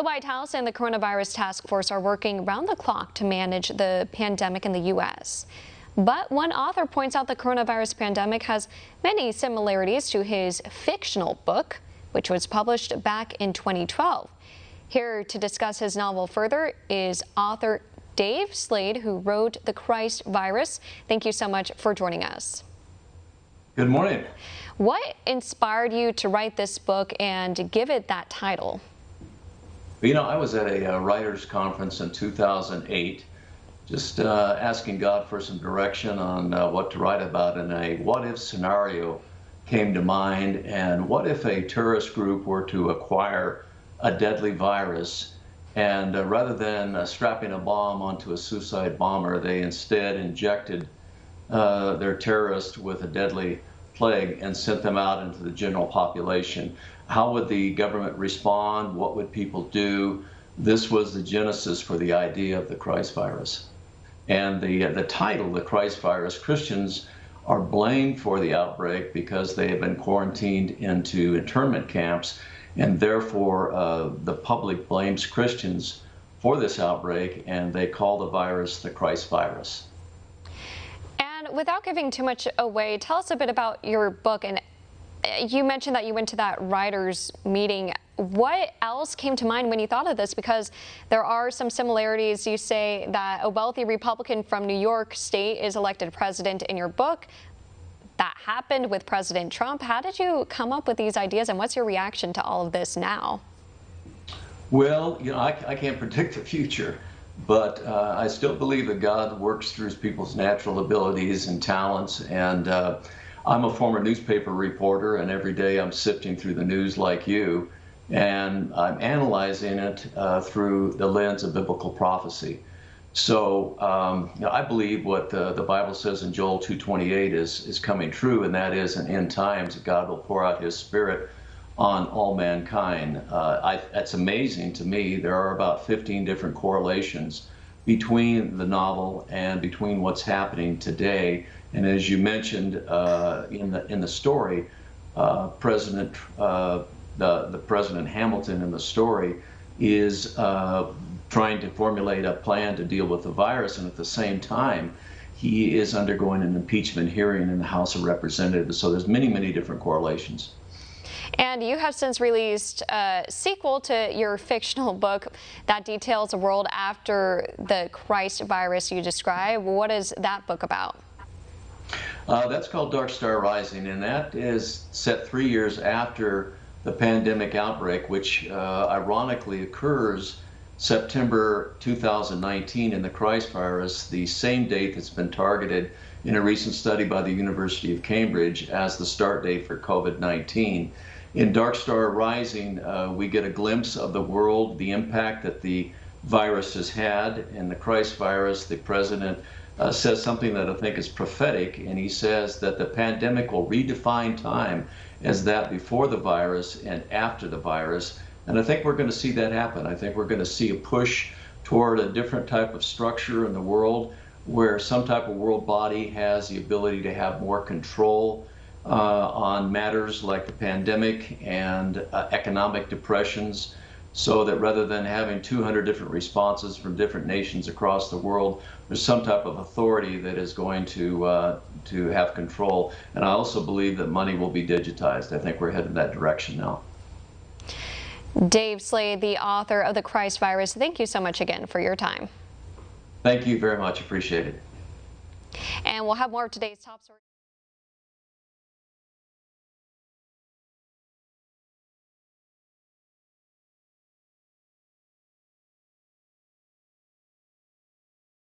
The White House and the Coronavirus Task Force are working round the clock to manage the pandemic in the U.S. But one author points out the coronavirus pandemic has many similarities to his fictional book, which was published back in 2012. Here to discuss his novel further is author Dave Slade, who wrote The Christ Virus. Thank you so much for joining us. Good morning. What inspired you to write this book and give it that title? You know, I was at a writers conference in 2008, just asking God for some direction on what to write about, and a what-if scenario came to mind. And what if a terrorist group were to acquire a deadly virus, and rather than strapping a bomb onto a suicide bomber, they instead injected their terrorists with a deadly plague and sent them out into the general population? How would the government respond? What would people do? This was the genesis for the idea of the Christ virus. And the title, the Christ virus, Christians are blamed for the outbreak because they have been quarantined into internment camps, and therefore the public blames Christians for this outbreak, and they call the virus the Christ virus. Without giving too much away, tell us a bit about your book. And you mentioned that you went to that writers' meeting. What else came to mind when you thought of this? Because there are some similarities. You say that a wealthy Republican from New York State is elected president in your book. That happened with President Trump. How did you come up with these ideas, and what's your reaction to all of this now? Well, you know, I can't predict the future, but I still believe that God works through people's natural abilities and talents. And I'm a former newspaper reporter, and every day I'm sifting through the news like you, and I'm analyzing it through the lens of biblical prophecy. So you know, I believe what the Bible says in Joel 2:28 is coming true, and that is in end times God will pour out his Spirit on all mankind. It's amazing to me. There are about 15 different correlations between the novel and between what's happening today. And as you mentioned in the story, the President Hamilton in the story is trying to formulate a plan to deal with the virus, and at the same time, he is undergoing an impeachment hearing in the House of Representatives. So there's many different correlations. And you have since released a sequel to your fictional book that details a world after the Christ virus you describe. What is that book about? That's called Dark Star Rising, and that is set 3 years after the pandemic outbreak, which ironically occurs September 2019 in the Christ virus, the same date that's been targeted in a recent study by the University of Cambridge as the start date for COVID-19. In Dark Star Rising, we get a glimpse of the world, the impact that the virus has had. In the Christ virus, the president says something that I think is prophetic, and he says that the pandemic will redefine time as that before the virus and after the virus. And I think we're going to see that happen. I think we're going to see a push toward a different type of structure in the world, where some type of world body has the ability to have more control on matters like the pandemic and economic depressions, so that rather than having 200 different responses from different nations across the world, there's some type of authority that is going to have control. And I also believe that money will be digitized. I think we're headed in that direction now. Dave Slade, the author of The Christ Virus, thank you so much again for your time. Thank you very much. Appreciate it. And we'll have more of today's top stories.